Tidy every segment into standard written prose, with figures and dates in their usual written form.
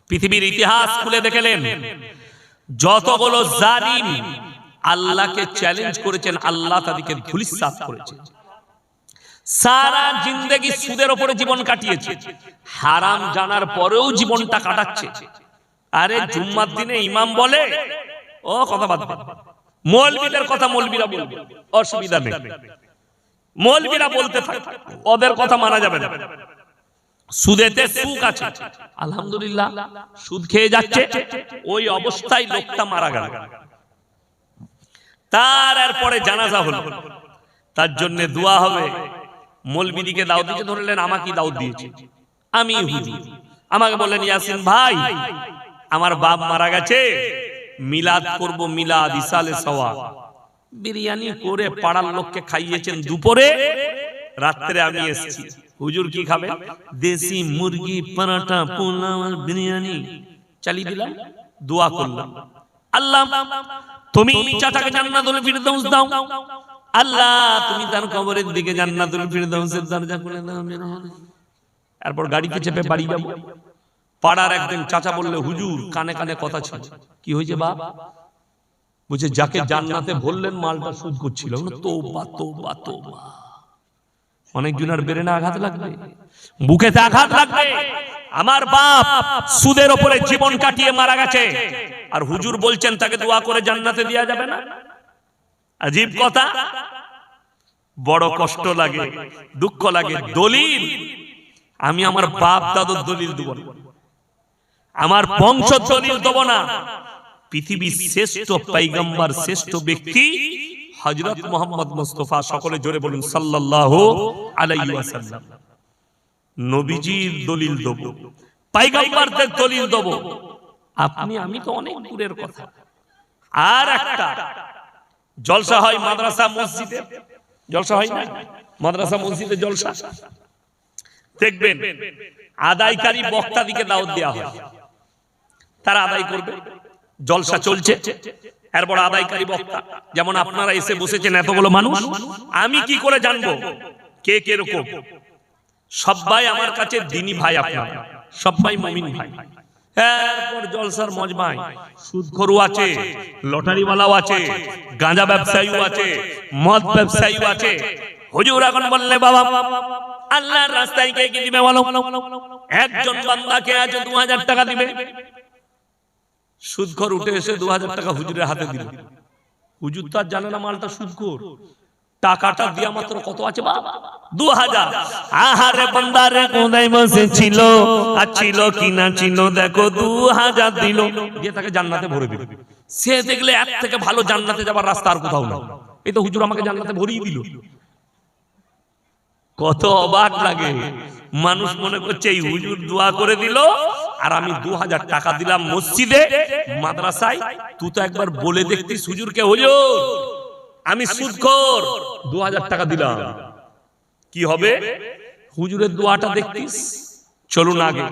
পৃথিবীর ইতিহাস খুলে দেখলেন যতগুলো জালিম আল্লাহকে চ্যালেঞ্জ করেছেন, আল্লাহ তাদেরকে ধূলিসাৎ করেছেন। সারা জিন্দেগি সুদের উপরে জীবন কাটিয়েছে, হারাম জানার পরেও জীবনটা কাটাচ্ছে। আরে জুম্মার দিনে ইমাম বলে, ও কথা বাদ দাও, মৌলবীদের কথা মৌলবীরা বলবে, অসুবিধা নেই, মৌলবীরা বলতে থাকে, ওদের কথা মানা যাবে না। সুদেতে সুখ আছে, আলহামদুলিল্লাহ, সুদ খেয়ে যাচ্ছে, ওই অবস্থায় লোকটা মারা গেল। তার এরপরে জানাজা হলো, তার জন্য দোয়া হবে। মৌলবীদিকে দাওয়াত দিতে ধরলেন, আমাকে দাওয়াত দিয়েছে, আমি হুজুর। আমাকে বললেন, ইয়াসিন ভাই, আমার বাপ মারা গেছে, মিলাদ করব, মিলাদ ইসালে সওয়াব। বিরিয়ানি করে পাড়ার লোককে খাইয়েছেন দুপুরে, রাত্রে আমি এসেছি, হুজুর কি খাবে? দেশি মুরগি, পরোটা, পোলাও আর বিরিয়ানি চালিয়ে দিলাম। দোয়া করলাম, আল্লাহ তুমি চাচাকে জান্নাতুল ফিরদাউস দাও, আল্লাহ তুমি তার কবরের দিকে জান্নাতুল ফিরদাউসের দরজা খুলে দাও। এরপর গাড়িতে চেপে বাড়ি যাব। পাড়ার একজন চাচা বললে, হুজুর কানে কানে কথা ছিল। কি হয়েছে বাপ? বুঝে যাকে জান্নাতে বললেন মালটা সুদ করছিল। তোবা তোবা তোবা, অনেক জনের ব্রেনে আঘাত লাগবে, বুকেতে আঘাত লাগবে। আমার বাপ সুদের উপরে জীবন কাটিয়ে মারা গেছে, আর হুজুর বলছেন তাকে দোয়া করে জান্নাতে দেওয়া যাবে না। আজীব কথা, বড় কষ্ট লাগে, দুঃখ লাগে। দলিল আমি আমার বাপ দাদুর দলিল দেব না, আমার বংশ দলিল দেব না। পৃথিবীর শ্রেষ্ঠ পয়গম্বর, শ্রেষ্ঠ ব্যক্তি হযরত মুহাম্মদ মুস্তাফা, সকলে জোরে বলুন সাল্লাল্লাহু আলাইহি ওয়াসাল্লাম। নবীজির দলিল দেব, পয়গম্বরদের দলিল দেব। আপনি আমি তো অনেক দূরের কথা। আর একটা জলসা হয় মাদ্রাসা মসজিদে, জলসা হয় না? মাদ্রাসা মসজিদে জলসা দেখবেন, আদায়কারী বক্তাদিকে দাওয়াত দেওয়া হয়, তারা আদায় করবে। জলসা চলছে, এরপর আদায়কারী বক্তা, যেমন আপনারা এসে বসেছেন এতগুলো মানুষ, আমি কি করে জানবো কে কে রকম? সবাই আমার কাছে দ্বীনি ভাই, আপনারা সবাই মুমিন ভাই। এরপর জলসার মজমায় সুদখোরও আছে, লটারিওয়ালাও আছে, গাঁজা ব্যবসায়ীও আছে, মদ ব্যবসায়ীও আছে। হুজুর এখন বললে, বাবা আল্লাহর রাস্তায় কে কি দিবে বলো? একজন বান্দাকে আজ 2000 টাকা দিবে। সুদখোর উঠে এসে 2000 টাকা হুজুরের হাতে দিল। হুজুর তো আর জানে না মালটা সুদখোর। টাকাটা দিয়া মাত্র কত আছে বাবা? 2000। আহারে বান্দারে কোথায় বসেছিল, আর ছিল কিনা ছিল দেখো, 2000 দিল, দিয়ে তাকে জান্নাতে ভরে দিল। সে দেখলে এর থেকে ভালো জান্নাতে যাবার রাস্তা আর কোথাও না। এই তো হুজুর আমাকে জান্নাতে ভরিয়ে দিল। কত অবাক লাগে। মানুষ মনে করছে এই হুজুর দোয়া করে দিল, আর আমি 2000 টাকা দিলাম মসজিদে, মাদ্রাসায়। তুই তো একবার বলে দেখতিস হুজুরকে, হুজুর আমি সুদখোর, 2000 টাকা দিলাম, কি হবে? হুজুরের দোয়াটা দেখতিস। চলুন আগে।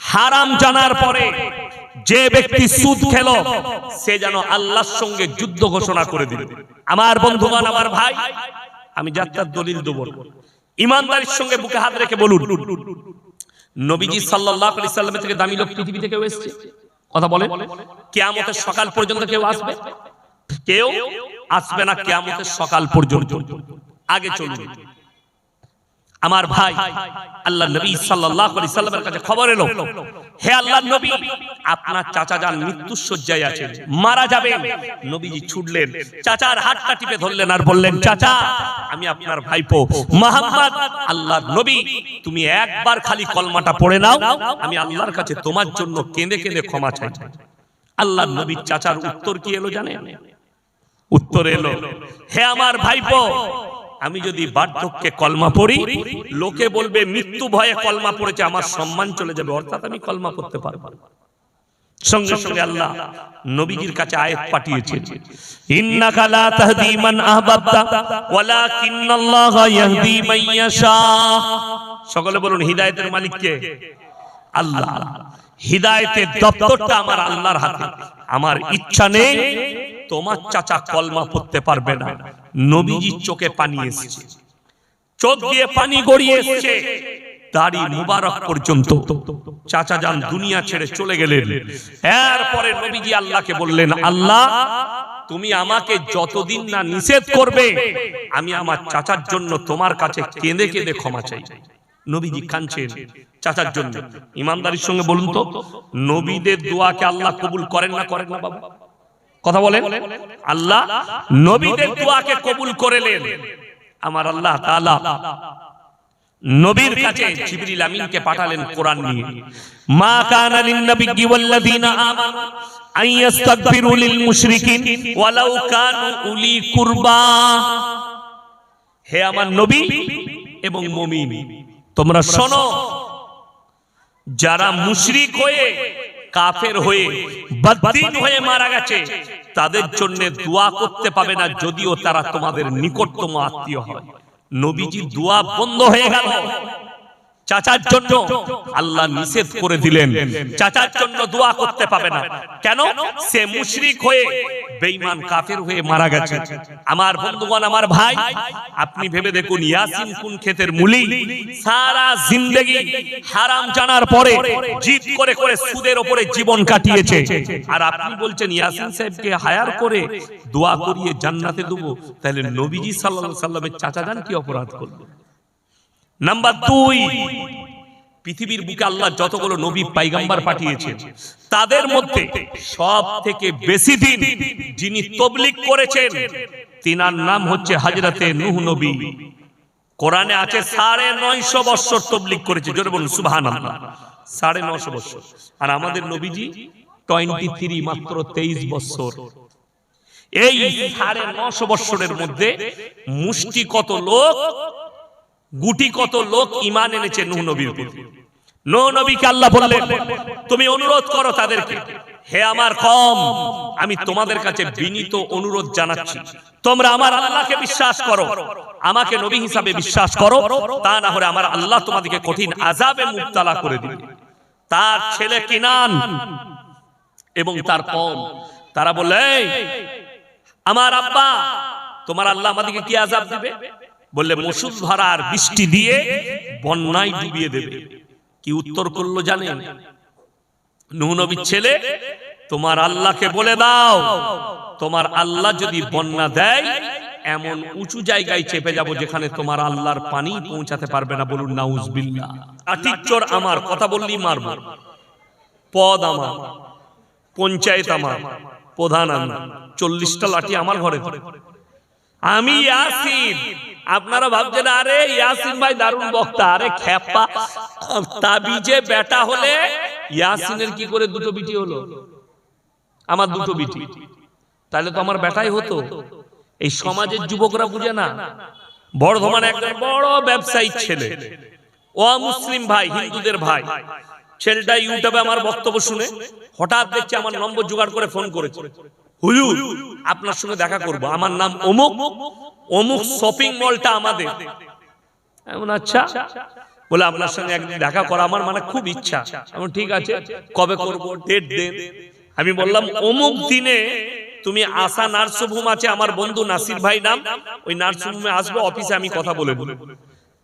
হারাম জানার পরে যে ব্যক্তি সুদ খেল, সে যেন আল্লাহর সঙ্গে যুদ্ধ ঘোষণা করে দিল। আমার বন্ধুগণ, আমার ভাই, আমি যাত্রার দলিল দেব, ইমানদারির সঙ্গে বুকে হাত রেখে বলুন, নবীজি সাল্লাল্লাহু আলাইহি সাল্লাম থেকে দামি লোক পৃথিবীতে কেউ এসেছে? কথা বলেন। কিয়ামতের সকাল পর্যন্ত কেউ আসবে? কেউ আসবে না কিয়ামতের সকাল পর্যন্ত। আগে চলুন আমার ভাই, আল্লাহর নবী সাল্লাল্লাহু আলাইহি সাল্লামের কাছে খবর এলো, হে আল্লাহর নবী, আপনার চাচা যান মৃত্যুর শয্যায় আছেন, মারা যাবেন। নবীজি ছুটলেন, চাচার হাতটা টিপে ধরলেন আর বললেন, চাচা আমি আপনার ভাইপো মুহাম্মদ, আল্লাহর নবী, তুমি একবার খালি কলমাটা পড়ে নাও, আমি আল্লাহর কাছে তোমার জন্য কেঁদে কেঁদে ক্ষমা চাই। আল্লাহর নবীর চাচার উত্তর কি এলো জানেন? উত্তর এলো, হে আমার ভাইপো, আমি যদি বার্ধক্যে কলমা পড়ি, লোকে বলবে মৃত্যু ভয়ে কলমা পড়েছে, আমার সম্মান চলে যাবে, অর্থাৎ আমি কলমা পড়তে পারবো না। সঙ্গে সঙ্গে আল্লাহ নবীজির কাছে আয়াত পাঠিয়েছেন, ইন্নাকা লা তাহদি মান আহবাবতা ওয়ালাকিন্নাল্লাহা ইয়াহদি মান ইয়াশা। সকলে বলুন, হিদায়াতের মালিক কে? আল্লাহ। হিদায়াতের দপ্তরটা আমার আল্লাহর হাতে। আমার ইচ্ছা নেই তোমার চাচা কলমা পড়তে পারবে না। নবীজির চোখে পানি এসেছে, চোখ দিয়ে পানি গড়িয়ে এসেছে। দাড়ি মুবারক পর্যন্ত চাচা যান দুনিয়া ছেড়ে চলে গেলেন। এরপরে নবীজি আল্লাহকে বললেন, আল্লাহ তুমি আমাকে যতদিন না নিষেধ করবে আমি আমার চাচার জন্য তোমার কাছে কেঁদে কেঁদে ক্ষমা চাই। নবীজি কাঁদছেন চাচার জন্য। ইমানদারির সঙ্গে বলুন তো, নবীদের দোয়াকে আল্লাহ কবুল করেন না করেন না বাবা? কথা বলেন। আল্লাহ নবীদের দোয়াকে কবুল করেলেন। আমার আল্লাহ তাআলা নবীর কাছে জিবরিল আমিনকে পাঠালেন কোরআন নিয়ে। মা কানা লিন নাবিয়্যি ওয়াল্লাযীনা আমানু আন ইস্তাগফিরু লিল মুশরিকিন ওয়ালাউ কানু উলি কুরবা। হে আমার নবী এবং মুমিন, তোমরা শোনো, যারা মুশরিক হয়ে কাফের হয়ে বদ্দীন হয়ে মারা গেছে তাদের জন্য দোয়া করতে পাবে না যদিও তারা তোমাদের নিকটতম আত্মীয় হয়। নবীজি দোয়া বন্ধ হয়ে গেল। চাচার জন্য আল্লাহ নিষেধ করে দিলেন, চাচার জন্য দোয়া করতে পাবে না। কেন? সে মুশরিক হয়ে বেঈমান কাফের হয়ে মারা গেছে। আমার বন্ধুগণ, আমার ভাই, আপনি ভেবে দেখুন ইয়াসিন কোন ক্ষেতের মুলি। সারা জিন্দেগি হারাম জানার পরে জিদ করে করে সুদের উপরে জীবন কাটিয়েছে, আর আপনি বলছেন ইয়াসিন সাহেবকে হায়ার করে দোয়া করিয়ে জান্নাতে দেবো। তাহলে নবীজি সাল্লাল্লাহু আলাইহি সাল্লামের চাচা যান কি অপরাধ করলো? নাম্বার 2, পৃথিবীর বুকে আল্লাহ যতগুলো নবী পয়গম্বর পাঠিয়েছেন তাদের মধ্যে সব থেকে বেশি দিন যিনি তাবলীগ করেছেন তিনার নাম হচ্ছে হযরতে নূহ নবী। কোরআনে আছে 950 বছর তাবলীগ করেছে। জোরে বলুন সুবহানাল্লাহ। 950 বছর। আর আমাদের নবীজি 23, মাত্র 23 বছর। এই 950 বছরের মধ্যে মুষ্টি কত লোক, গুটি কত লোক ঈমান এনেছে নূহ নবীর প্রতি। নূহ নবীকে আল্লাহ বললেন, তুমি অনুরোধ করো তাদেরকে, হে আমার কওম, আমি তোমাদের কাছে বিনীত অনুরোধ জানাচ্ছি, তোমরা আমার আল্লাহকে বিশ্বাস করো, আমাকে নবী হিসাবে বিশ্বাস করো, তা না হলে আমার আল্লাহ তোমাদেরকে কঠিন আযাবে মুবতালা করে দিবে। তার ছেলে কিনান এবং তার কওম তারা বলে, আমার আব্বা, তোমার আল্লাহ আমাদেরকে কি আযাব দিবে? বললে মুষলধারার বৃষ্টি দিয়ে বন্যায় ডুবিয়ে দেবে। কি উত্তর করলো জানেন? নূহ নবীর ছেলে, তোমার আল্লাহকে বলে দাও, তোমার আল্লাহ যদি বন্যা দেয় এমন উঁচু জায়গায় চেপে যাব যেখানে তোমার আল্লাহর পানি পৌঁছাতে পারবে না। বলুন নাউজুবিল্লাহ। আটিক চোর আমার, কথা বললেই মারবো। পদ আমার, পঞ্চায়েত আমার, প্রধান আমি, 40টা লাঠি আমার ঘরে। আমি ইয়াসিন। আপনারা ভাবছেন আরে ইয়াসিন ভাই দারুণ বক্তা, আরে খেপা, তাবিজে বেটা হলে ইয়াসিনের কি করে দুটো বিটি হলো? আমার দুটো বিটি, তাহলে তো আমার বেটাই হতো। এই সমাজের যুবকরা বুঝে না। বর্ধমানে একজন বড় ব্যবসায়ী ছেলে, অমুসলিম ভাই, হিন্দুদের ভাই, ছেলেটা ইউটিউবে আমার বক্তব্য শুনে হঠাৎ দেখছি আমার নম্বর জোগাড় করে ফোন করেছে, হুজুর আপনার সঙ্গে দেখা করব, আমার নাম অমুক, অমুক শপিং মলটা আমাদের। এমন আচ্ছা, বলে আপনার সঙ্গে একদিন দেখা করা আমার মানে খুব ইচ্ছা। এমন ঠিক আছে, কবে করব, ডেট দেন। আমি বললাম অমুক দিনে তুমি আশা নার্সিংহোম আছে, আমার বন্ধু নাসির ভাই নাম, ওই নার্সিংহোমে আসবো, অফিসে আমি কথা বলে বলবো।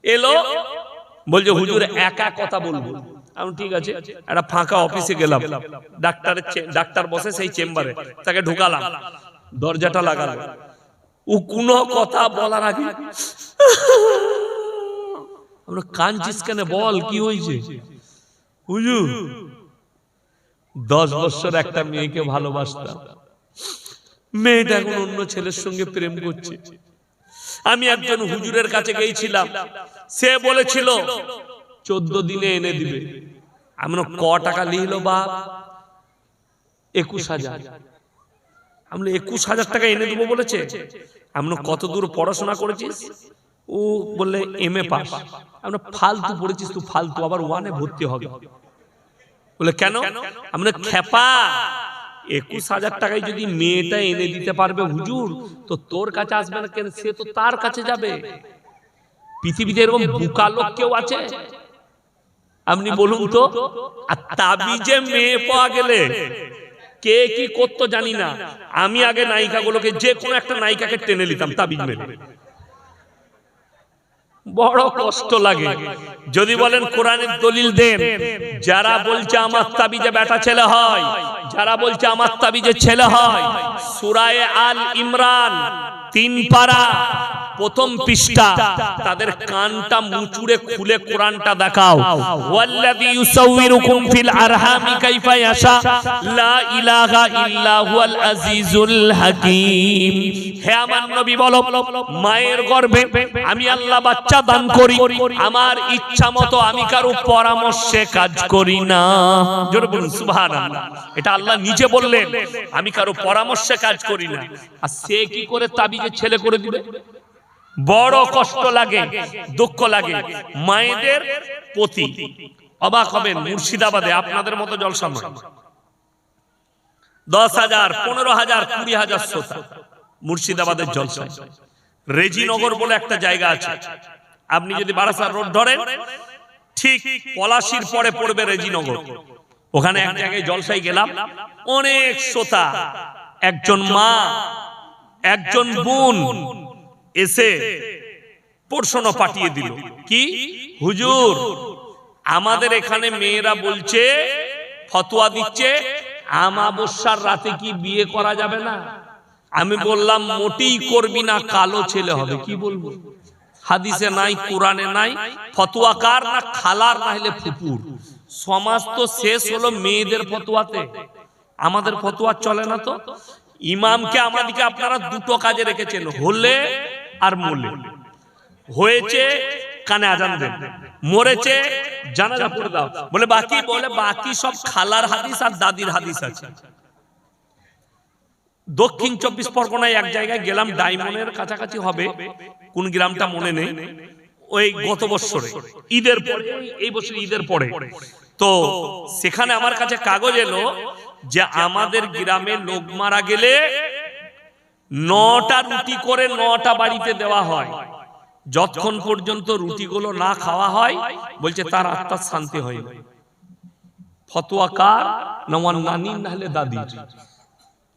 এলো, বলছে হুজুর একা কথা বলবো। আমি ঠিক আছে, একটা ফাঁকা অফিসে গেলাম, ডাক্তার বসে সেই চেম্বারে, তাকে ঢুকালাম, দরজাটা লাগালাম। ও কোনো কথা বলার আগে আমরা কাঁদছিস কেন, বল কি হয়েছে? হুজুর 10 বছর একটা মেয়েকে ভালোবাসতাম, মেয়েটা এখন অন্য ছেলের সঙ্গে প্রেম করছে। আমি একজন হুজুরের কাছে গিয়েছিলাম, সে বলেছিল 14 দিনে এনে দিবে। আমরা ক টাকা লিখলো বাপ? 21,000। আমরা 21,000 টাকা এনে দেবো বলেছে। আমরা কত দূর পড়াশোনা করেছিস? ও বললে MA পাস। আমরা ফালতু পড়েছিস তুই, ফালতু, আবার 1 এ ভর্তি হবে। বলে কেন? আমরা খেপা, 21,000 টাকায় যদি মেয়েটা এনে দিতে পারবে হুজুর, তো তোর কাছে আসবে না কেন? সে তো তার কাছে যাবে। পৃথিবীতে এরকম বোকা লোক কেউ আছে? আপনি বলুন তো। আর তাবিজে মেয়ে পাওয়া গেলে কে কি করতো জানি না, আমি আগে নায়িকাগুলোকে, যে কোনো একটা নায়িকাকে টেনে নিতাম তাবিজ মেরে। বড় কষ্ট লাগে। যদি বলেন কোরআনের দলিল দেন, যারা বলছে আমার তাবিজে বেটা ছেলে হয়, যারা বলছে আমার তাবিজে ছেলে হয়, সূরা আল ইমরান 3 পারা প্রথম পৃষ্ঠা, তাদের কানটা মুচুড়ে খুলে কোরআনটা দেখাও। ওয়াল্লাযী ইউসাউবিরুকুম ফিল আরহামি কাইফা ইয়াশা লা ইলাহা ইল্লা হুয়াল আজিজুল হাকীম। হে আমার নবী বলো, মায়ের গর্ভে আমি আল্লাহ বাচ্চা দান করি, আমার ইচ্ছা মতো, আমি কারো পরামর্শে কাজ করি না। জোরে বলুন সুবহানাল্লাহ। এটা আল্লাহ নিজে বললেন, আমি কারো পরামর্শে কাজ করি না। আর সে কি করে তাবিজে ছেলে করে দিবে? বড় কষ্ট লাগে, দুঃখ লাগে মায়েদের প্রতি। অবাক হবেন, মুর্শিদাবাদে আপনাদের মতো জলসা নয়, 10,000, 15,000, 20,000 শ্রোতা মুর্শিদাবাদের জলসা। রেজিনগর বলে একটা জায়গা আছে, আপনি যদি বারাসাত রোড ধরেন, ঠিক পলাশির পরে পড়বে রেজিনগর। ওখানে এক জায়গায় জলসায় গেলাম, অনেক শ্রোতা, একজন মা, একজন বোন এসে প্রশ্ন পাঠিয়ে দিল, কি হুজুর আমাদের এখানে মেয়েরা বলছে, ফতোয়া দিচ্ছে, আমাবস্যার রাতে কি বিয়ে করা যাবে না? আমি বললাম মোটেই করবি না, কালো ছেলে হবে। কি বলবো? হাদিসে নাই, কোরআনে নাই। ফতোয়া কার? না খালার, না হলে ফুপুর। সমাজ তো শেষ হলো মেয়েদের ফতোয়াতে, আমাদের ফতোয়া চলে না। তো ইমামকে আমাদেরকে আপনারা দুটো কাজে রেখেছেন, হলে আর মলে। হয়েছে কানে আজান দেন, মরেছে জানাজা পড়ে দাও। বলে বাকি সব খালার হাদিস আর দাদির হাদিস আছে। দক্ষিণ 24 পরগনায় এক জায়গায় গেলাম, ডায়মন্ডের কাছাকাছি হবে, কোন গ্রামটা মনে নেই। ওই গত বছরে ঈদের পরে, এই বছর ঈদের পরে, তো সেখানে আমার কাছে কাগজ এলো যে আমাদের গ্রামে লোক মারা গেলে 9টা রুটি করে 9টা বাড়িতে দেওয়া হয়। যতক্ষণ পর্যন্ত রুটিগুলো না খাওয়া হয়, বলছে তার আত্মার শান্তি হয় না। ফতোয়া কার? না ওয়ান নানি, না হলে দাদির।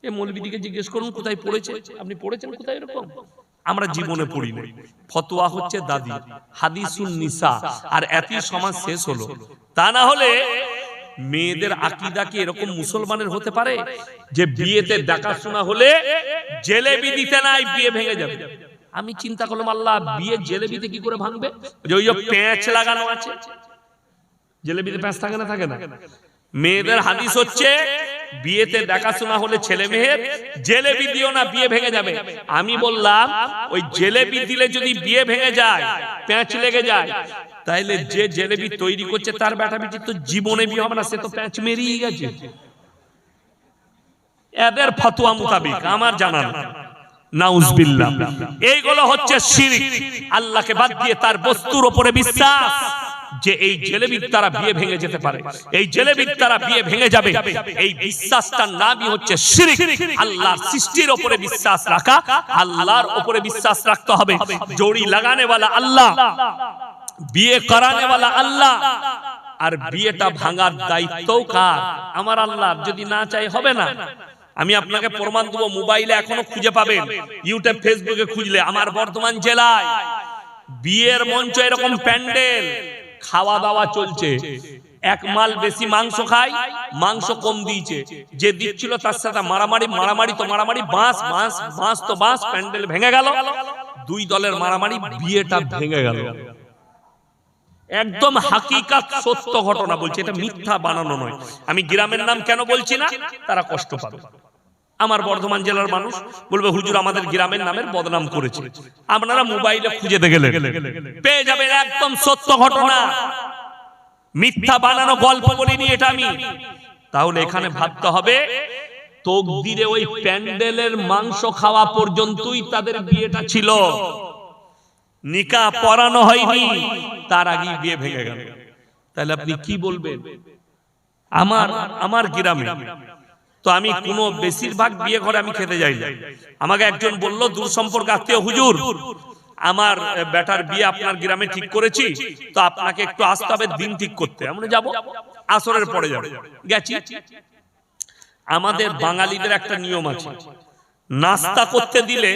এই মৌলবীদিকে জিজ্ঞেস করুন কোথায় পড়েছে, আপনি পড়েছেন কোথায় এরকম? আমরা জীবনে পড়ি না। ফতোয়া হচ্ছে দাদি, হাদিসুন নিসা। আর এতই সমাজ শেষ হলো। তা না হলে মেয়েদের আকীদা কি এরকম মুসলমানের হতে পারে যে বিয়েতে দেখাশোনা হলে জেলেবি দিতে নাই, বিয়ে ভেঙে যাবে? আমি চিন্তা করলাম, আল্লাহ বিয়ে জেলেবিতে কি করে ভাঙবে? ওই যে প্যাঁচ লাগানো আছে, জেলেবিতে প্যাঁচ থাকে না? থাকে না। মেয়েদের হাদিস হচ্ছে বিয়েতে দেখাশোনা হলে ছেলে মেয়ের জেলেবি দিও না, বিয়ে ভেঙে যাবে। আমি বললাম ওই জেলেবি দিলে যদি বিয়ে ভেঙে যায়, প্যাঁচ লেগে যায়, তাইলে যে জেলেবি তৈরি করছে তার বেটা বেটি তো জীবনে বিয়ে হবে না, সে তো প্যাঁচ মেরিয়ে গেছে। এদের ফতোয়া মোতাবেক আমার জানা না। নাউজুবিল্লাহ। এইগুলো হচ্ছে শিরক, আল্লাহকে বাদ দিয়ে তার বস্তুর উপরে বিশ্বাস যে এই জেলেবির দ্বারা বিয়ে ভেঙে যেতে পারে, এই জেলেবির দ্বারা বিয়ে ভেঙে যাবে। এই বিশ্বাসটার নামই হচ্ছে শিরক। আল্লাহর সৃষ্টির উপরে বিশ্বাস রাখা, আল্লাহর উপরে বিশ্বাস রাখতে হবে। জড়ি লাগানে ওয়ালা আল্লাহ, বিয়ে করানে ওয়ালা আল্লাহ, আর বিয়েটা ভাঙার দায়িত্বও কার? আমার আল্লাহ। যদি না চাই হবে না। আমি আপনাকে প্রমাণ দেবো, মোবাইলে এখনো খুঁজে পাবেন, ইউটিউব ফেসবুকে খুঁজলে। আমার বর্ধমান জেলায় বিয়ের মঞ্চ এরকম প্যান্ডেল, খাওয়া দাওয়া চলছে, এক মাল বেশি মাংস খায়, মাংস কম দিয়েছে, যে দিচ্ছিল তার সাথে মারামারি, মারামারি তো মারামারি, বাঁশ বাঁশ বাঁশ তো বাঁশ, প্যান্ডেল ভেঙে গেল, দুই দলের মারামারি, বিয়েটা ভেঙে গেল। একদম হাকিকাত সত্য ঘটনা বলছি, এটা মিথ্যা বানানো নয়। আমি গ্রামের নাম কেন বলছি না, তারা কষ্ট পাবে। আমার বর্ধমান জেলার মানুষ বলবে হুজুর আমাদের গ্রামের নামের বদনাম করেছে। আপনারা মোবাইলে খুঁজে দেখলেন, পেয়ে যাবেন একদম সত্য ঘটনা, মিথ্যা বানানো গল্প বলিনি এটা আমি। তাহলে এখানে ভাবতে হবে, তকদিরে ওই প্যান্ডেলের মাংস খাওয়া পর্যন্তই তাদের বিয়েটা ছিল, নিকাহ পড়ানো হয়নি, তার আগে বিয়ে ভেঙে গেল। তাহলে আপনি কি বলবেন? আমার গ্রামে তো আমি কোনো বেশিরভাগ বিয়ে ঘরে আমি খেতে যাই না। আমাকে একজন বলল, দূর সম্পর্ক আত্মীয়, হুজুর আমার বেটার বিয়ে আপনার গ্রামে ঠিক করেছি, তো আপনাকে একটু আসতে হবে দিন ঠিক করতে। আমরা যাব, আসরের পরে যাব। গেছি। আমাদের বাঙালিদের একটা নিয়ম আছে, নাস্তা করতে দিলে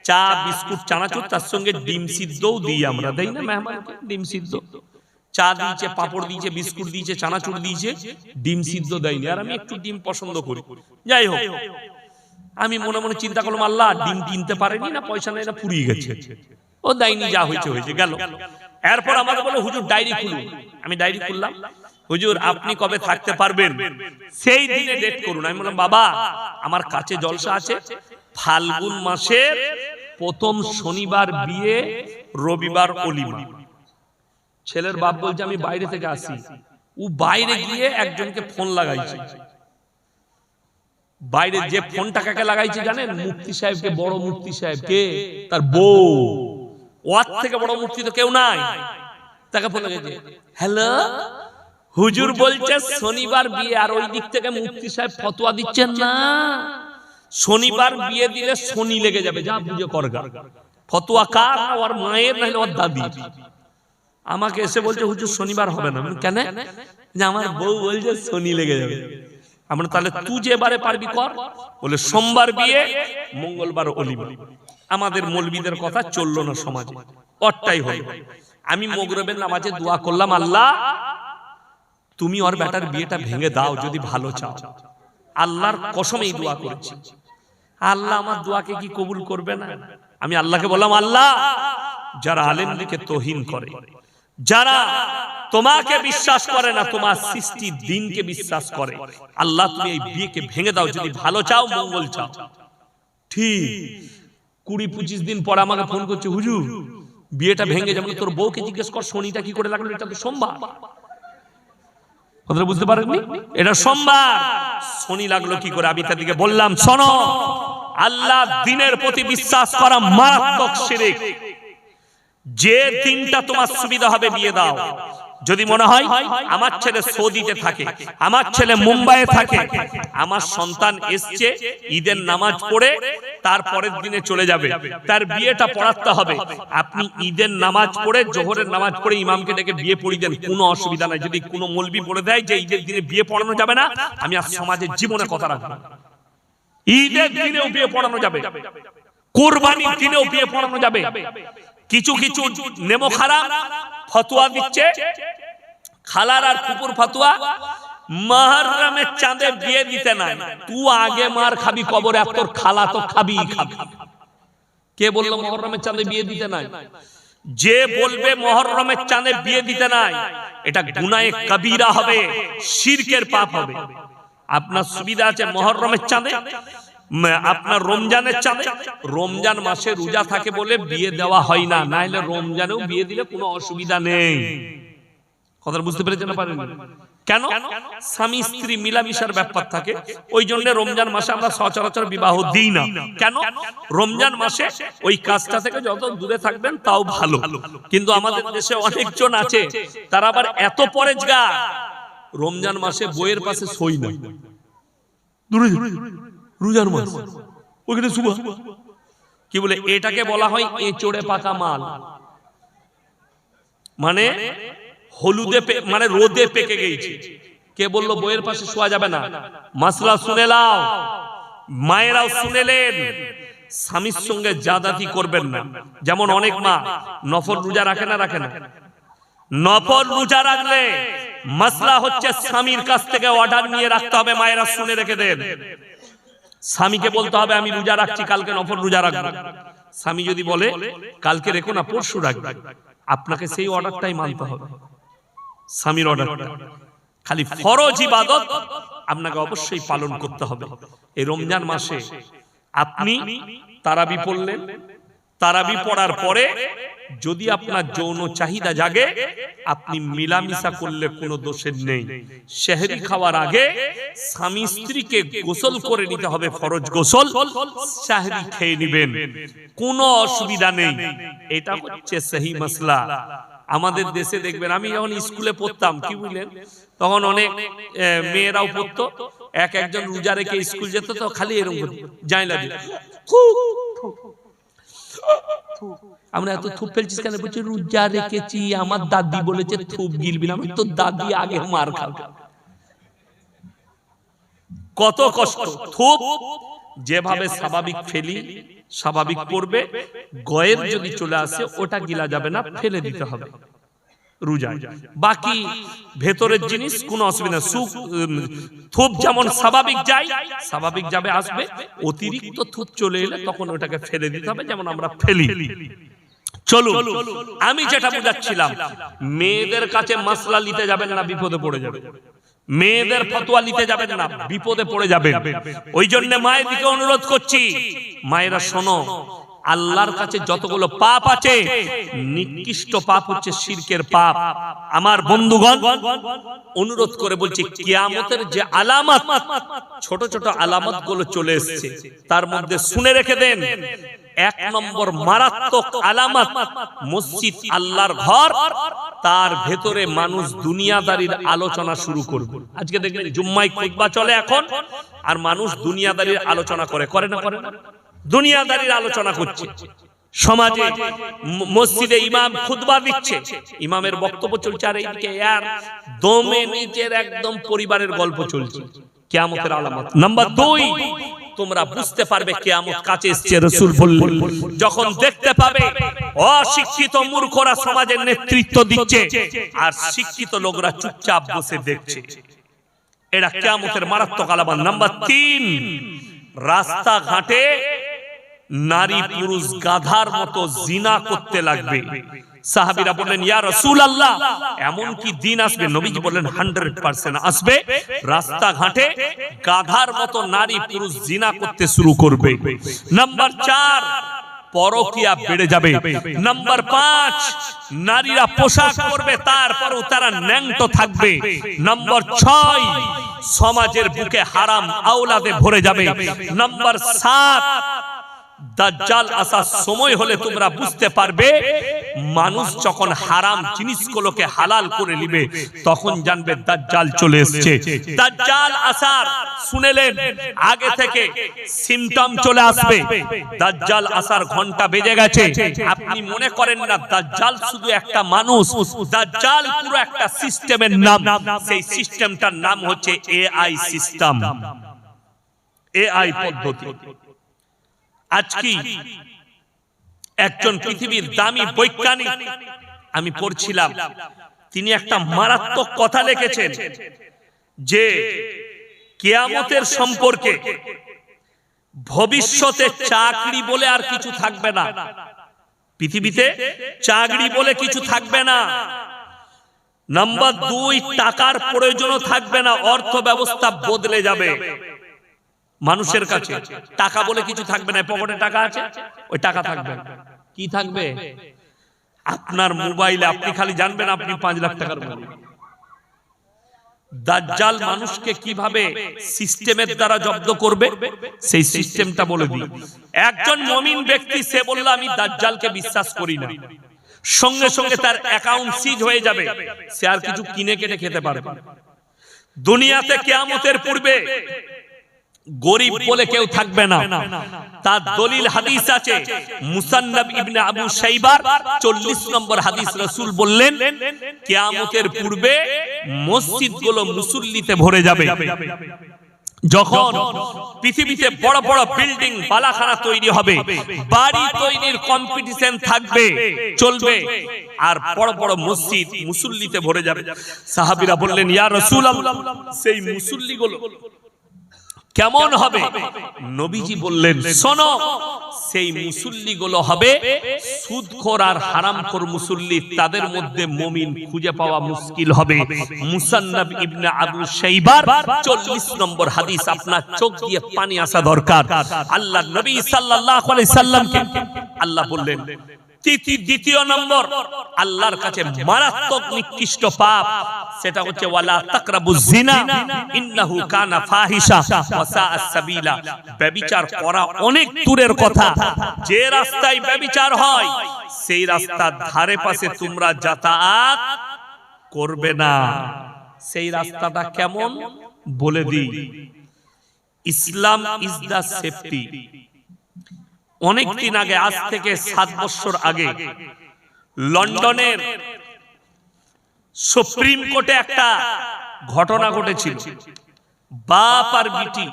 চা বিস্কুট চানাচুর, তার সঙ্গে ডিম সিদ্ধও দিই আমরা, দেই না মেহমানকে ডিম সিদ্ধ? চা দিয়েছে, পাপড় দিয়েছে, বিস্কুট দিয়েছে, চানাচুর দিয়েছে, ডিম সিদ্ধ দেয়নি। আর আমি একটু ডিম পছন্দ করি। যাই হোক, আমি মনে মনে চিন্তা করলাম, আল্লাহ ডিম কিনতে পারেনি না, পয়সা নেই না, ফুরিয়ে গেছে, ও দেয়নি, যা হয়েছে হয়েছে, গেল। এরপর আমাকে বলে হুজুর ডায়েরি খুলুন। আমি ডায়েরি খুললাম, হুজুর আপনি কবে থাকতে পারবেন সেই দিনে ডেট করুন। আমি বললাম বাবা আমার কাছে জলসা আছে, ফাল্গুন মাসের প্রথম শনিবার বিয়ে, রবিবার অলিমা। ছেলের বাপ বলছে আমি বাইরে থেকে আসি। ও বাইরে গিয়ে একজনকে ফোন লাগাইছে। বাইরে যে ফোনটা কাকে লাগাইছে জানেন? মুফতি সাহেবকে, বড় মুফতি সাহেবকে, তার বউ। ওর থেকে বড় মুফতি তো কেউ নাই। তাকে ফোন লাগাইছে, হ্যালো হুজুর বলছে শনিবার বিয়ে, আর ওই দিক থেকে মুফতি সাহেব ফতোয়া দিচ্ছেন না শনিবার বিয়ে দিলে শনি লেগে যাবে, যা বুঝে করগা। ফতোয়া কার? ওর মায়ের নাহলে ওর দাদি। আমাকে এসে বলছে হুজুর শনিবার হবে না। কেন? যে আমার বউ বলছে শনি লেগে যাবে। আমরা তাহলে তুই যে বারে পারবি কর। বলে সোমবার বিয়ে, মঙ্গলবার অলিমা। আমাদের মৌলবীদের কথা চললো না সমাজে, ওরটাই হলো। আমি মাগরিবের নামাজে দোয়া করলাম, আল্লাহ তুমি ওর বেটার বিয়েটা ভেঙে দাও যদি ভালো চাও। আল্লাহর কসম এই দোয়া করেছি। আল্লাহ আমার দোয়াকে কি কবুল করবে না? আমি আল্লাহকে বললাম, আল্লাহ যারা আলেমদেরকে তোহিন করে, যারা তোমাকে বিশ্বাস করে না, তোমার সৃষ্টি দিনকে বিশ্বাস করে, আল্লাহ তুমি এই বিয়েকে ভেঙে দাও যদি ভালো চাও, মঙ্গল চাও। ঠিক 20-25 দিন পর আমাকে ফোন করছে, হুজুর বিয়েটা ভেঙে যাবে। তোর বউকে জিজ্ঞেস কর শনিটা কি করে লাগলো, এটা তো সোমবার। কথাটা বুঝতে পারেননি? এটা সোমবার, শনি লাগলো কি করে? আমি তাদেরকে বললাম, শোনো, আল্লাহ দিনের প্রতি বিশ্বাস করা মারাত্মক শিরক। যে দিনটা তোমার সুবিধা হবে বিয়ে দাও। যদি মনে হয় আমার ছেলে সৌদিতে থাকে, আমার ছেলে মুম্বাইয়ে থাকে, আমার সন্তান এসছে ঈদের নামাজ পড়ে তারপরের দিনে চলে যাবে, তার বিয়েটা পড়াতে হবে, আপনি ঈদের নামাজ পড়ে, জোহরের নামাজ পড়ে ইমামকে ডেকে বিয়ে পড়িয়ে দেন, কোনো অসুবিধা নাই। যদি কোনো মৌলবি বলে দেয় যে ঈদের দিনে বিয়ে পড়ানো যাবে না, আমি আর সমাজের জীবনে কথা রাখবো না। ঈদের দিনেও বিয়ে পড়ানো যাবে, কুরবানির দিনেও বিয়ে পড়ানো যাবে। কিছু কিছু নেমো খারাপ ফতোয়া দিচ্ছে, খালার আর কুকুর ফতোয়া, মুহররমের চাঁদে বিয়ে দিতে নাই। তুই আগে মার খাবি কবরে, আর তোর খালা তো খাবি খাবি। কে বললো মুহররমের চাঁদে বিয়ে দিতে নাই? যে বলবে মুহররমের চাঁদে বিয়ে দিতে নাই, এটা গুনাহে কবিরা হবে, শিরকের পাপ হবে। আপনার সুবিধা আছে মুহররমের চাঁদে, আপনার রমজানের চাঁদে, রমজান মাসে রোজা থাকে বলে বিয়ে দেওয়া হয় না, নাইলে রমজানেও বিয়ে দিলে কোনো অসুবিধা নেই। কথা বুঝতে পেরেছেন না? পারেন কেন? স্বামী স্ত্রী মিলামিশার ব্যাপার থাকে, ওই জন্য রমজান মাসে আমরা সচরাচর বিবাহ দিই না। কেন? রমজান মাসে ওই কাজটা থেকে যত দূরে থাকবেন তাও ভালো। কিন্তু আমাদের দেশে অনেকজন আছে, তারা আবার এত পরেজগার, রমজান মাসে বইয়ের পাশে সই না, দূরে রোজার মাস ওইখানে শুভ কি বলে, এটাকে বলা হয় এঁচড়ে পাকা মাল। মানে হলুদে মানে রোদে পেকে গেছে। কে বললো বইয়ের পাশে শোয়া যাবে না? মাসলা শুনে নাও, মায়েরাও শুনেলেন, স্বামীর সঙ্গে জাদাতি করবেন না। যেমন অনেক মা নফল রোজা রাখে না, রাখে না। নফল রোজা রাখলে মাসলা হচ্ছে স্বামীর কাছ থেকে অর্ডার নিয়ে রাখতে হবে। মায়েরা শুনে রেখে দেন, স্বামীকে বলতে হবে আমি রোজা রাখছি, কালকে নফল রোজা রাখবো। স্বামী যদি বলে কালকে রেখো না, পরশু রাখবে, আপনাকে সেই অর্ডারটাই মানতে হবে, স্বামীর অর্ডারটা। খালি ফরজ ইবাদত আপনাকে অবশ্যই পালন করতে হবে। এই রমজান মাসে আপনি তারাবি পড়লেন, তারাবি পড়ার পরে যদি আপনার যৌন চাহিদা জাগে, আপনি মিলামিশা করলে কোনো দোষের নেই। সেহরি খাওয়ার আগে স্বামী স্ত্রীকে গোসল করে নিতে হবে, ফরজ গোসল, সেহরি খেয়ে নেবেন, কোনো অসুবিধা নেই। এটা হচ্ছে সহি মাসলা। আমাদের দেশে দেখবেন, আমি যখন স্কুলে পড়তাম, কি বুঝলেন, তখন অনেক মেয়েরাও পড়তো, একজন রোজা রেখে স্কুল যেত, তো খালি এরকম জানলা দিয়ে আমরা এত থুপ ফেলছিস কেন? বলছি রোজা রেখেছি, আমার দাদি বলেছে থুপ গিলবি না। আমি তো দাদি আগে মার খাবে। কত কষ্ট। থুপ যেভাবে স্বাভাবিক ফেলি স্বাভাবিক পড়বে, গয়ের যদি চলে আসে ওটা গিলা যাবে না, ফেলে দিতে হবে রোজায়। বাকি ভেতরের জিনিস কোনো অসুবিধা, সুখ থুপ যেমন স্বাভাবিক যায়, স্বাভাবিক যাবে আসবে, অতিরিক্ত থুপ চলে এলে তখন ওটাকে ফেলে দিতে হবে, যেমন আমরা ফেলি। চলো, আমি যেটা বুঝাচ্ছিলাম, মেয়েদের কাছে মাসলা নিতে যাবেন না, বিপদে পড়ে যাবে। মেয়েদের ফতোয়া নিতে যাবেন না, বিপদে পড়ে যাবেন। ওই জন্য মায়ের দিকে অনুরোধ করছি, মায়েরা শোনো, আল্লাহর কাছে যতগুলো পাপ আছে, নিকৃষ্ট পাপ হচ্ছে শিরকের পাপ। আমার বন্ধুগণ, অনুরোধ করে বলছি, কিয়ামতের যে আলামত, ছোট ছোট আলামত গুলো চলে এসেছে, তার মধ্যে শুনে রেখে দেন, 1 নম্বর মারাত্মক আলামত, মসজিদ আল্লাহর ঘর, তার ভেতরে মানুষ দুনিয়াদারির আলোচনা শুরু করবে। আজকে দেখবেন জুম্মায় খুতবা চলে এখন, আর মানুষ দুনিয়াদারির আলোচনা করে না? দুনিয়াদারির আলোচনা করছে সমাজে। মসজিদে ইমাম খুতবা দিচ্ছে, ইমামের বক্তব্য চলছে, আর এইদিকে আর দমে নিজের একদম পরিবারের গল্প চলছে। কিয়ামতের আলামত নাম্বার 2, তোমরা বুঝতে পারবে কিয়ামত কাছে এসেছে। রাসূল বললেন, যখন দেখতে পাবে অশিক্ষিত মূর্খরা সমাজের নেতৃত্ব দিচ্ছে আর শিক্ষিত লোকরা চুপচাপ বসে দেখছে, এটা কিয়ামতের মারাত্মক আলামত। নাম্বার 3, রাস্তাঘাটে নারী পুরুষ গাধার মতো জিনা করতে লাগবে। সাহাবীরা বললেন, ইয়া রাসূলুল্লাহ, এমন কি দিন আসবে? নবীজি বললেন, 100% আসবে। রাস্তাঘাটে গাধার মতো নারী পুরুষ জিনা করতে শুরু করবে। নাম্বার 4, পরকিয়া বেড়ে যাবে। নাম্বার 5, নারীরা পোশাক পরবে, তারপরও তারা ন্যাংটো থাকবে। নাম্বার 6, সমাজের বুকে হারাম আওলাদে ভরে যাবে। নাম্বার 7, দাজ্জাল আসার সময় হলে তোমরা বুঝতে পারবে, মানুষ যখন হারাম জিনিসগুলোকে হালাল করে নিবে, তখন জানবে দাজ্জাল চলে এসেছে। দাজ্জাল আসার শুনেলেন, আগে থেকে সিম্পটম চলে আসবে, দাজ্জাল আসার ঘন্টা বেজে গেছে। আপনি মনে করেন না দাজ্জাল শুধু একটা মানুষ, দাজ্জাল পুরো একটা সিস্টেমের নাম। সেই সিস্টেমটার নাম হচ্ছে এআই সিস্টেম, এআই পদ্ধতি। আজকে একজন পৃথিবীর দামি বৈজ্ঞানিক আমি পড়ছিলাম, তিনি একটা মারাত্মক কথা লিখেছেন যে কিয়ামতের সম্পর্কে, ভবিষ্যতে চাকরি বলে আর কিছু থাকবে না, পৃথিবীতে চাকরি বলে কিছু থাকবে না। নাম্বার 2, টাকার প্রয়োজনও থাকবে না, অর্থ ব্যবস্থা বদলে যাবে। মানুষের কাছে টাকা বলে কিছু থাকবে না, পকেটে টাকা আছে, ওই টাকা থাকবে। কি থাকবে? আপনার মোবাইলে আপনি খালি জানবেন আপনি 5 লাখ টাকার মালিক। দাজ্জাল মানুষকে কিভাবে সিস্টেমের দ্বারা জব্দ করবে, সেই সিস্টেমটা বলে দিই। একজন মুমিন ব্যক্তি, সে বলল আমি দাজ্জালকে বিশ্বাস করি না, সঙ্গে সঙ্গে তার অ্যাকাউন্ট সিজ হয়ে যাবে, সে আর কিছু কিনে কেটে খেতে পারবে। দুনিয়াতে কিয়ামতের পূর্বে গরিব বলে কেউ থাকবে না, তার দলিল হাদিস আছে। মুসান্নাফ ইবনে আবু শাইবার 40 নম্বর হাদিস, রাসূল বললেন কিয়ামতের পূর্বে মসজিদগুলো মুসল্লিতে ভরে যাবে। যখন পৃথিবীতে বড় বড় বিল্ডিং বালাখানা তৈরি হবে, বাড়ি তৈরির কম্পিটিশন থাকবে, চলবে, আর বড় বড় মসজিদ মুসল্লিতে ভরে যাবে। সাহাবীরা বললেন, ইয়া রাসূলুল্লাহ, সেই মুসল্লিগুলো কেমন হবে? নবীজি বললেন, শোনো, সেই মুসল্লিগুলো হবে সুদখোর আর হারামখোর মুসল্লি, তাদের মধ্যে মুমিন খুঁজে পাওয়া মুশকিল হবে। মুসান্নাফ ইবনে আবু শাইবার 40 নম্বর হাদিস। আপনার চোখ দিয়ে পানি আসা দরকার। আল্লাহ নবী সাল্লাল্লাহু আলাইহি সাল্লামকে আল্লাহ বললেন, দ্বিতীয় নম্বর আল্লাহর কাছে মারাত্মক নিকৃষ্ট পাপ, সেটা হচ্ছে ওয়ালা তাকরাবুজ জিনা ইন্নাহু কানা ফাহিশা ওয়া সাআস সাবিলা। ব্যভিচার করা অনেক দূরের কথা, যে রাস্তায় ব্যভিচার হয় সেই রাস্তার ধারে পাশে তোমরা যাতায়াত করবে না। সেই রাস্তাটা কেমন বলে দিই। ইসলাম ইজ দা সেফটি। অনেকদিন আগে, আজ থেকে 7 বছর আগে, লন্ডনের সুপ্রিম কোর্টে একটা ঘটনা ঘটেছিল। বাপ আর বিটি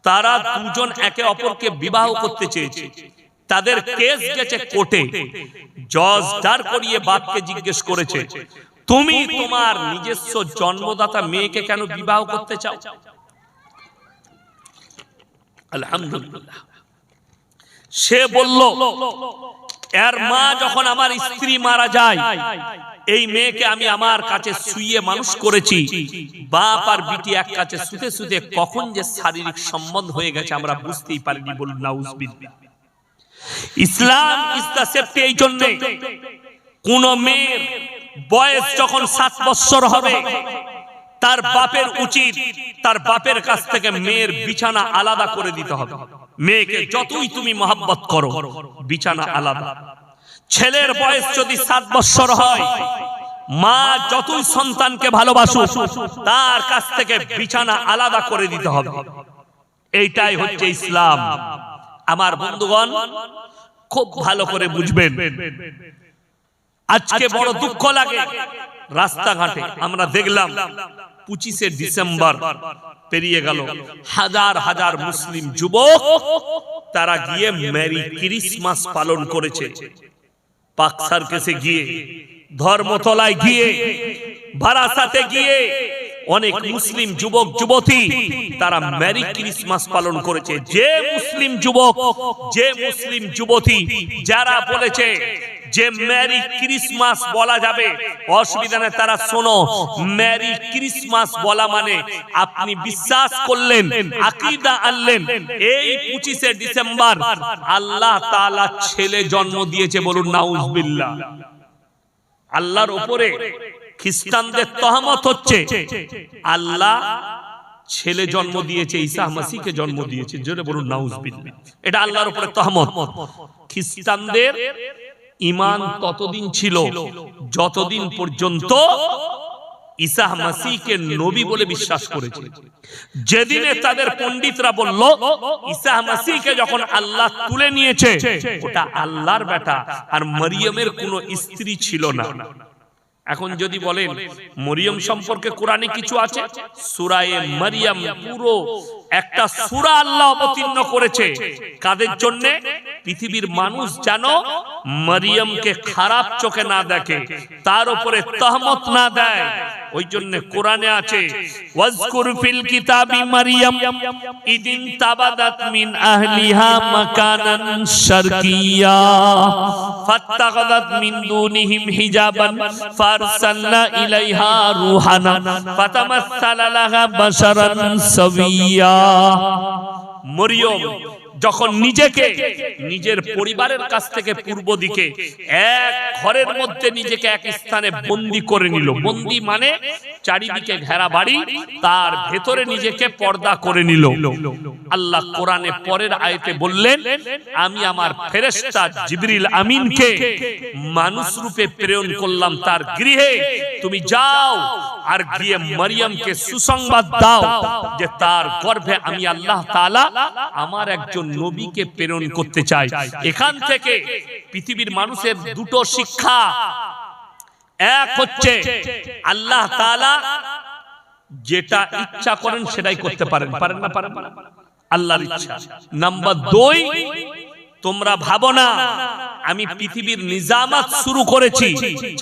তারা দুজন একে অপরকে বিবাহ করতে চেয়েছে, তাদের কেস গেছে কোর্টে। জজ দাঁড় করিয়ে বাপকে জিজ্ঞেস করেছে, তুমি তোমার নিজস্ব জন্মদাতা মেয়েকে কেন বিবাহ করতে চাও? আলহামদুলিল্লাহ, সে বলল, এর মা যখন আমার স্ত্রী মারা যায়, এই মেয়েকে আমি আমার কাছে শুইয়ে মানুষ করেছি। বাপ আর বিটি এক কাছে শুতে শুতে কখন যে শারীরিক সম্বন্ধ হয়ে গেছে আমরা বুঝতেই পারিনি। বলুন নাউজুবিল্লাহ। ইসলাম ইজ দা সেফটি। এই জন্য কোন মেয়ের বয়স যখন 7 বছর হবে, তার বাপের উচিত তার বাপের কাছ থেকে মেয়ের বিছানা আলাদা করে দিতে হবে। মেয়েকে যতই তুমি মহব্বত করো, বিছানা আলাদা। ছেলের বয়স যদি 7 বছর হয়, মা যতই সন্তানকে ভালোবাসুক, তার কাছ থেকে বিছানা আলাদা করে দিতে হবে। এইটাই হচ্ছে ইসলাম। আমার বন্ধুগণ, খুব ভালো করে বুঝবেন। আজকে বড় দুঃখ লাগে, রাস্তাঘাটে আমরা দেখলাম 25শে ডিসেম্বর পেরিয়ে গেল, হাজার হাজার মুসলিম যুবক তারা গিয়ে মেরি ক্রিসমাস পালন করেছে। পাক সার্কাসে গিয়ে, ধর্মতলায় গিয়ে, বারাসাতে গিয়ে অনেক মুসলিম যুবক যুবতী তারা মেরি ক্রিসমাস পালন করেছে। যে মুসলিম যুবক, যে মুসলিম যুবতী যারা বলেছে যে মেরি ক্রিসমাস বলা যাবে, অসুবিধা নেই, তারা শোনো, মেরি ক্রিসমাস বলা মানে আপনি বিশ্বাস করলেন, আকীদা আনলেন, এই 25শে ডিসেম্বর আল্লাহ তাআলা ছেলে জন্ম দিয়েছে। বলুন নাউজুবিল্লাহ। আল্লাহর উপরে খ্রিস্টানদের তহমত হচ্ছে আল্লাহ ছেলে জন্ম দিয়েছে, ঈসা মাসিহকে জন্ম দিয়েছে। জোরে বলুন নাউজুবিল্লাহ। এটা আল্লাহর উপরে তহমত। খ্রিস্টানদের ঈমান ততদিন ছিল যতদিন পর্যন্ত ঈসা মাসিহকে নবী বলে বিশ্বাস করেছে। যেদিনে তাদের পণ্ডিতরা বলল ঈসা মাসিহকে যখন আল্লাহ তুলে নিয়েছে, ওটা আল্লাহর বেটা আর মরিয়মের কোনো স্ত্রী ছিল না। এখন যদি বলেন মরিয়ম সম্পর্কে কোরআনে কিছু আছে, সূরা মারইয়াম পুরো একটা সূরা আল্লাহ অবতীর্ণ করেছে। কাদের জন্য? পৃথিবীর মানুষ যেন মরিয়মকে খারাপ চোখে না দেখে, তার উপরে তহমত না দেয়। ওই জন্য কোরআনে আছে, ওয়াজকুর ফিল কিতাবি মারইয়াম ইদিন তাবাদাত মিন আহলিহা মাকানান শারকিয়া ফাত্তাখাযাত মিন দুনিহিম হিজাবান ফারসালনা ইলাইহা রূহানা ফাতামাসসালা লাহা বাশারান সাবিয়্যা। মরিয়ম যখন নিজেকে নিজের পরিবারের কাছ থেকে পূর্ব দিকে এক ঘরের মধ্যে নিজেকে এক স্থানে বন্দী করে নিল। বন্দী মানে চারিদিকে ঘেরা বাড়ি, তার ভেতরে নিজেকে পর্দা করে নিল। আল্লাহ কোরআনে পরের আয়াতে বললেন, আমি আমার ফেরেশতা জিবরিল আমিনকে মানুষ রূপে প্রেরণ করলাম তার গৃহে। তুমি যাও আর গিয়ে মরিয়মকে সুসংবাদ দাও যে তার গর্ভে আমি আল্লাহ তাআলা আমার একজন নবীকে প্রেরণ করতে চাই। এখান থেকে পৃথিবীর মানুষের দুটো শিক্ষা। এক হচ্ছে আল্লাহ তাআলা যেটা ইচ্ছা করেন সেটাই করতে পারেন। পারেন না? পারেন না, আল্লাহর ইচ্ছা। নাম্বার 2, তোমরা ভাবো না আমি পৃথিবীর নিজামাত শুরু করেছি,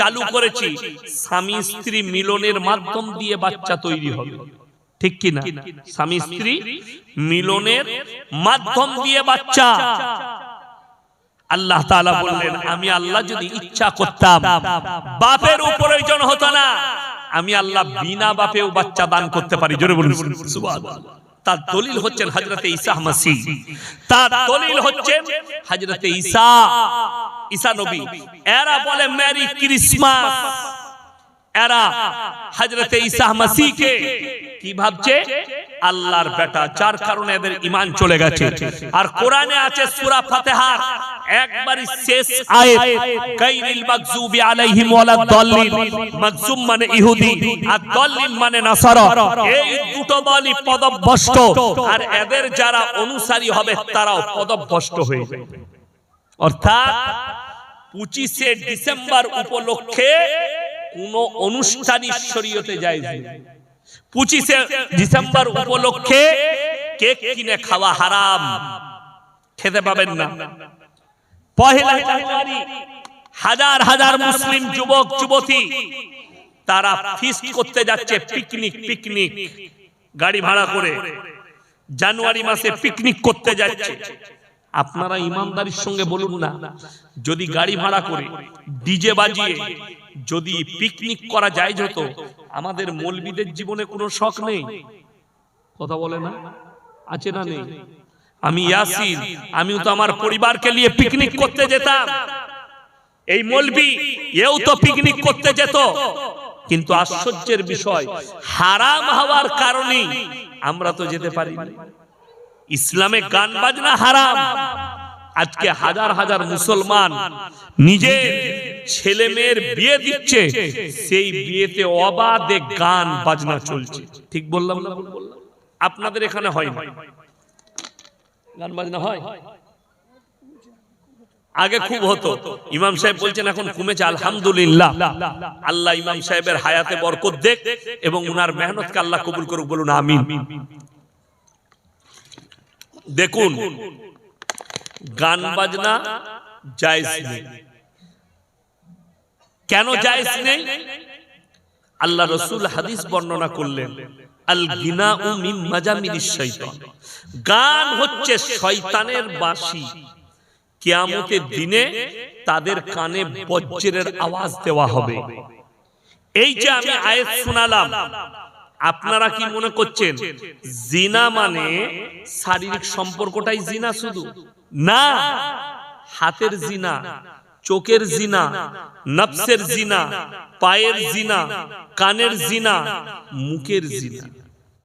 চালু করেছি, স্বামী স্ত্রী মিলনের মাধ্যম দিয়ে বাচ্চা তৈরি হবে। ঠিক কি না? স্বামী স্ত্রী মিলনের মাধ্যম দিয়ে বাচ্চা। আল্লাহ তাআলা বললেন, আমি আল্লাহ যদি ইচ্ছা করতাম বাপের প্রয়োজন হতো না, আমি আল্লাহ বিনা বাপেও বাচ্চা দান করতে পারি। জোরে বলুন সুবহানাল্লাহ। তার দলিল হচ্ছেন হযরতে ঈসা মাসিহ, তার দলিল হচ্ছেন হযরতে ঈসা নবী। এরা বলে মেরি ক্রিসমাস, এরা হযরতে ঈসা মাসিহকে কি ভাবছে? আল্লাহর বেটা, যার কারণে এদের ঈমান চলে গেছে। আর কোরআনে আছে সূরা ফাতিহার একবারই শেষ আয়াত, গায়রিল মাগযুবি আলাইহিম ওয়ালাদ দাল্লিন। মাগযুম মানে ইহুদি আর দাল্লিন মানে নাসারা। এই দুটো দলই পদভ্রষ্ট, আর এদের যারা অনুসারী হবে তারাও পদভ্রষ্ট হয়ে যাবে। অর্থাৎ 25শে ডিসেম্বর উপলক্ষে কোন অনুষ্ঠান শরীয়তে জায়েজ নেই। 25শে ডিসেম্বর উপলক্ষে কেক কিনে খাওয়া হারাম, খেতে পাবেন না। পহেলা জানুয়ারি হাজার হাজার মুসলিম যুবক যুবতী তারা ফিস্ট করতে যাচ্ছে, পিকনিক গাড়ি ভাড়া করে জানুয়ারি মাসে পিকনিক করতে যাচ্ছে। আপনারা ইমানদারির সঙ্গে বলুন না, যদি গাড়ি ভাড়া করে ডিজে বাজিয়ে যদি পিকনিক করা যায় যেত, আমাদের মৌলবীদের জীবনে কোনো শখ নেই? কথা বলে না, আছে না নেই? আমি ইয়াসিন, আমিও তো আমার পরিবারকে নিয়ে পিকনিক করতে যেতাম। এই মৌলবী এও তো পিকনিক করতে যেত, কিন্তু আশ্চর্যের বিষয় হারাম হওয়ার কারণে আমরা তো যেতে পারি না। ইসলামে গান বাজনা হারাম। আজকে হাজার হাজার মুসলমান নিজের ছেলে মেয়ের বিয়ে দিচ্ছে, সেই বিয়েতে অবাধে গান বাজনা চলছে। ঠিক বললাম না? আপনাদের এখানে হয় না? গান বাজনা হয়? আগে খুব হতো। ইমাম সাহেব বলছেন এখন কমেছে, আলহামদুলিল্লাহ। আল্লাহ ইমাম সাহেবের হায়াতে বরকত দেখ এবং উনার মেহনতকে আল্লাহ কবুল করুক, বলুন আমিন। দেখুন, গান বাজনা জায়েজ নেই। কেন জায়েজ নেই? আল্লাহ রাসূল হাদিস বর্ণনা করলেন, আল গিনাউ মিন মাজামিনিশ শাইতান, গান হচ্ছে শয়তানের বাঁশি। কিয়ামতের দিনে তাদের কানে বজ্রের আওয়াজ দেওয়া হবে। এই যে আমি আয়াত শোনালাম, আপনারা কি মনে করছেন জিনা মানে শারীরিক সম্পর্কটাই জিনা? শুধু না, হাতের জিনা, চোখের জিনা, নফসের জিনা, পায়ের জিনা, কানের জিনা, মুখের জিনা।